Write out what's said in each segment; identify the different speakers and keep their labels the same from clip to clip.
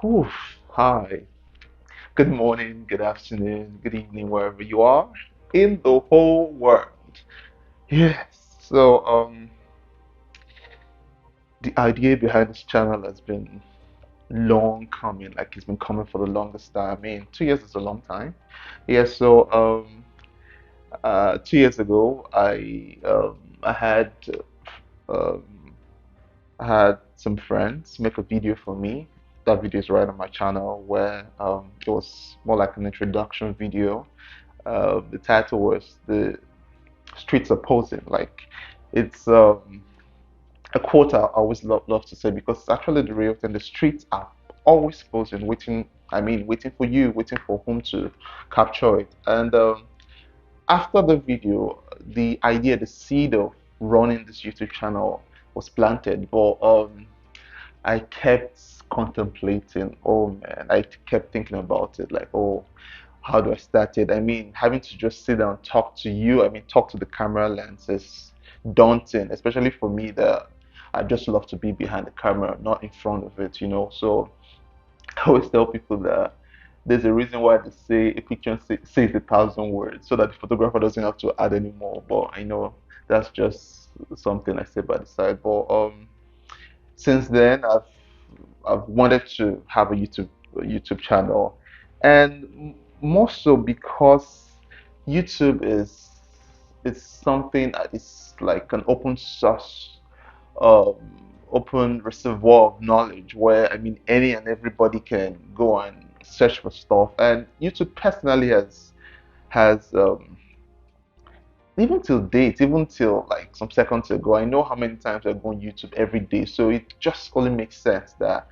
Speaker 1: Oof, hi. Good morning, good afternoon, good evening, wherever you are in the whole world. Yes. The idea behind this channel has been long coming. Like it's been coming for the longest time. I mean, 2 years is a long time. Yeah. 2 years ago, um, I had some friends make a video for me. That video is right on my channel where it was more like an introduction video. The title was "The Streets Are Posing." Like it's a quote I always love to say because it's actually the real thing. The streets are always posing, waiting. I mean, waiting for you, waiting for whom to capture it. And after the video, the idea, the seed of running this YouTube channel was planted. But I kept contemplating. Oh man, I kept thinking about it. Like, oh, how do I start it? I mean, having to just sit down and talk to you, I mean, talk to the camera lens is daunting, especially for me that I just love to be behind the camera, not in front of it, you know. So I always tell people that there's a reason why they say a picture says 1,000 words so that the photographer doesn't have to add any more. But I know that's just something I say by the side. But since then, I've wanted to have a YouTube channel, and more so because YouTube is something that is like an open source, um, open reservoir of knowledge where I mean any and everybody can go and search for stuff. And YouTube personally has even till date, even till like some seconds ago, I know how many times I go on YouTube every day. So it just only makes sense that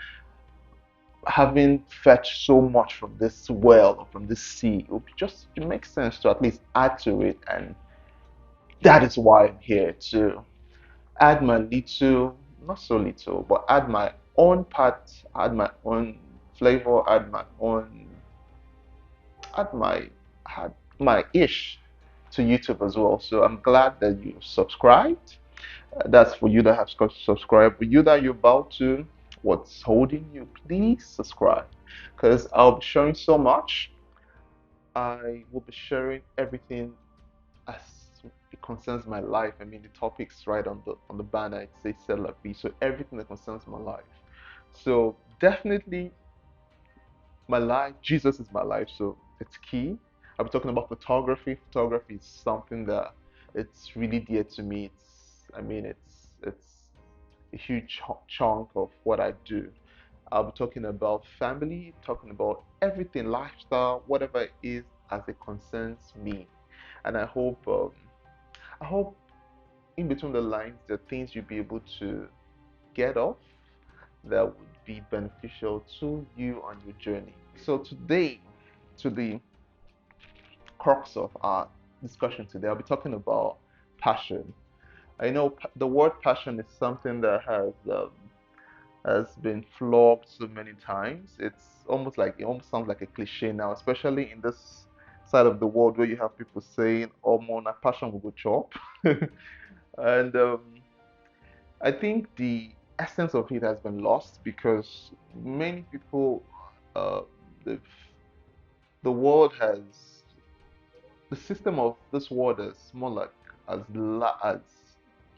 Speaker 1: having fetched so much from this well or from this sea, it makes sense to at least add to it. And that is why I'm here to add my little, not so little, but add my own part, add my own flavor, add my add my ish to YouTube as well. So I'm glad that you subscribed. That's for you that have subscribed. For you that you're about to, what's holding you? Please subscribe, because I'll be sharing so much. I will be sharing everything as it concerns my life. I mean, the topics right on the banner it says Celebi, so everything that concerns my life. So definitely my life. Jesus is my life, so it's key. I'll be talking about photography. Photography is something that it's really dear to me. It's a huge chunk of what I do. I'll be talking about family, talking about everything, lifestyle, whatever it is as it concerns me. And I hope in between the lines, there are things you'll be able to get off that would be beneficial to you on your journey. So today, to the crux of our discussion today, I'll be talking about passion. I know the word passion is something that has been flogged so many times. It almost sounds like a cliche now, especially in this side of the world where you have people saying, "Oh, man, a passion will go chop," and I think the essence of it has been lost because many people, uh, the the world has the system of this world is more like as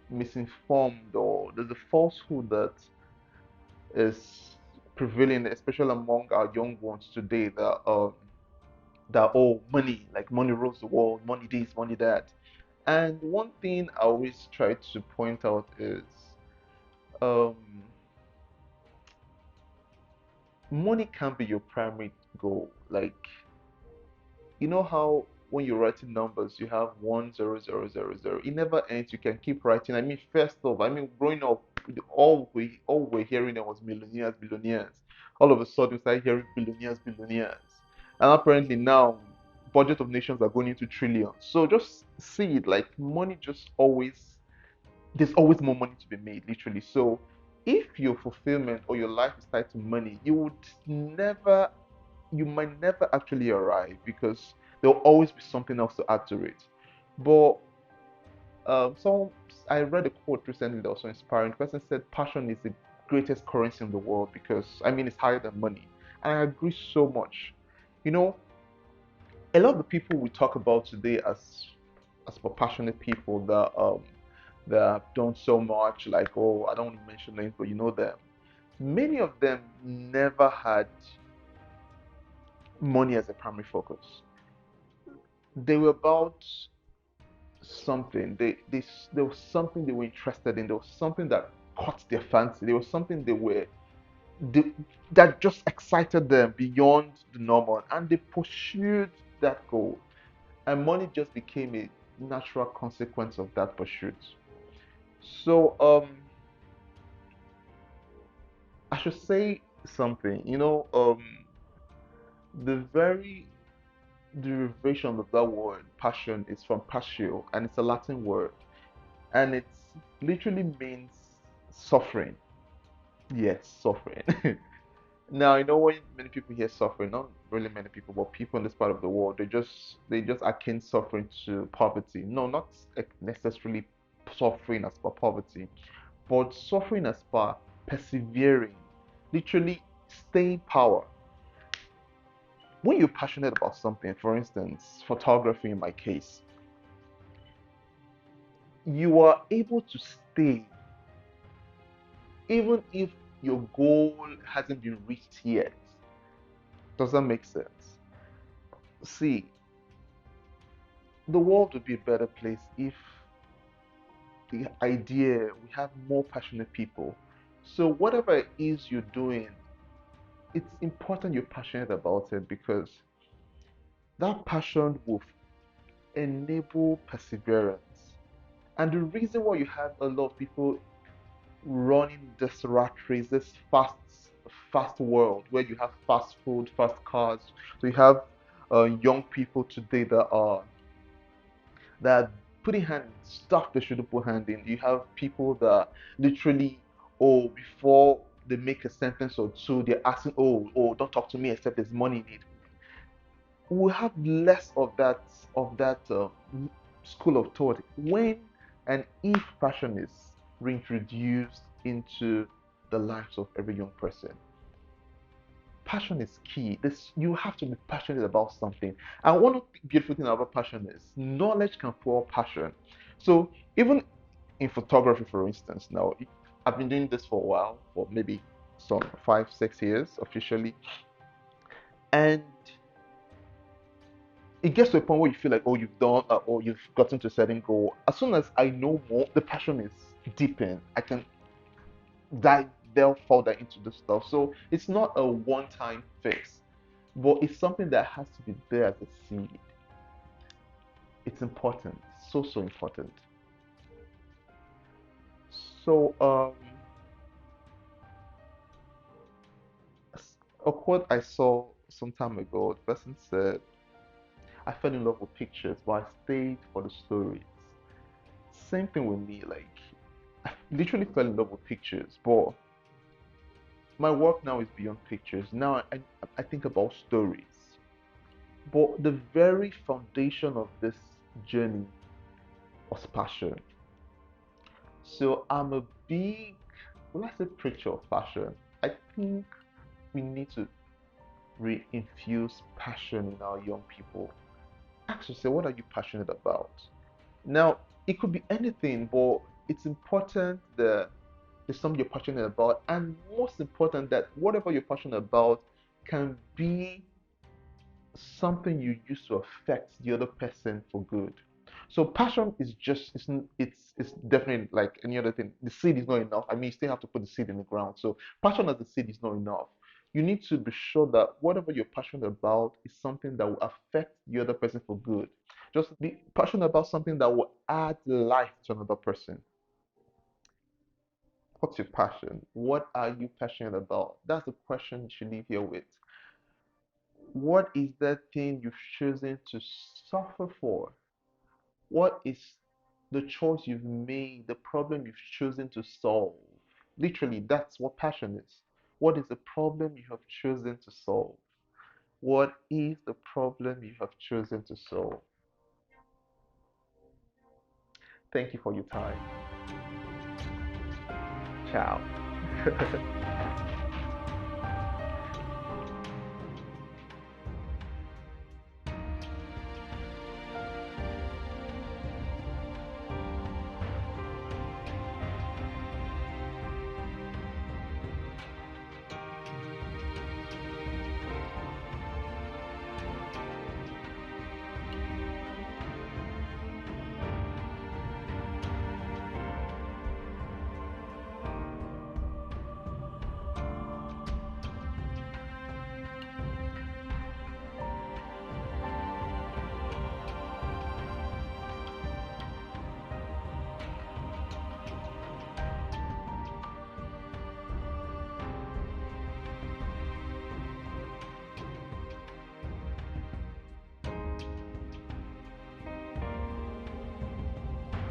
Speaker 1: misinformed, or there's a falsehood that is prevailing, especially among our young ones today, that oh, money, like money rules the world, money this, money that. And one thing I always try to point out is um money can't be your primary goal. Like, you know how when you're writing numbers, you have 10000. It never ends. You can keep writing. I mean, first off, I mean, growing up, all we're hearing then was millionaires, billionaires. All of a sudden, we start hearing billionaires, billionaires, and apparently now, budget of nations are going into trillions. So just see it like money just always there's always more money to be made, literally. So if your fulfillment or your life is tied to money, you might never actually arrive because there'll always be something else to add to it. But so I read a quote recently that was so inspiring. The person said, "Passion is the greatest currency in the world because I mean it's higher than money." And I agree so much. You know, a lot of the people we talk about today as passionate people that have done so much, like, oh, I don't want to mention names, but you know them. Many of them never had money as a primary focus. They were about something. There was something they were interested in. There was something that caught their fancy. There was something they, that just excited them beyond the normal, and they pursued that goal. And money just became a natural consequence of that pursuit. So I should say something. The very derivation of that word passion is from passio, and it's a Latin word, and it literally means suffering. Yes, suffering. Now, when many people hear suffering, not really many people, but people in this part of the world, they just akin suffering to poverty. No, not necessarily suffering as per poverty, but suffering as per persevering, literally staying power. When you're passionate about something, for instance, photography in my case, you are able to stay even if your goal hasn't been reached yet. Does that make sense? See, the world would be a better place if the idea we have more passionate people. So whatever it is you're doing, it's important you're passionate about it, because that passion will enable perseverance. And the reason why you have a lot of people running this rat race, this fast world where you have fast food, fast cars. So you have young people today that putting hand in stuff they shouldn't put hand in. You have people that literally, oh, before they make a sentence or two, they're asking, oh, don't talk to me except there's money in it. We'll have less of that school of thought when and if passion is reintroduced into the lives of every young person. Passion is key. This You have to be passionate about something. And one of the beautiful things about passion is knowledge can fuel passion. So even in photography, for instance, now I've been doing this for a while, for maybe some 5, 6 years officially, and it gets to a point where you feel like, oh, you've done, or you've gotten to a certain goal. As soon as I know more, the passion is deepened. I can dive delve further into the stuff. So it's not a one-time fix, but it's something that has to be there as a seed. It's important, so important. So a quote I saw some time ago, the person said, "I fell in love with pictures, but I stayed for the stories." Same thing with me, like I literally fell in love with pictures, but my work now is beyond pictures. Now I think about stories. But the very foundation of this journey was passion. So I'm a big, well, I say preacher of passion. I think we need to reinfuse passion in our young people. Ask yourself, what are you passionate about? Now, it could be anything, but it's important that there's something you're passionate about, and most important, that whatever you're passionate about can be something you use to affect the other person for good. So passion is just it's definitely like any other thing. The seed is not enough. I mean, you still have to put the seed in the ground. So passion as the seed is not enough. You need to be sure that whatever you're passionate about is something that will affect the other person for good. Just be passionate about something that will add life to another person. What's your passion? What are you passionate about? That's the question you should leave here with. What is that thing you've chosen to suffer for? What is the choice you've made, the problem you've chosen to solve? Literally, that's what passion is. What is the problem you have chosen to solve? What is the problem you have chosen to solve? Thank you for your time. Ciao.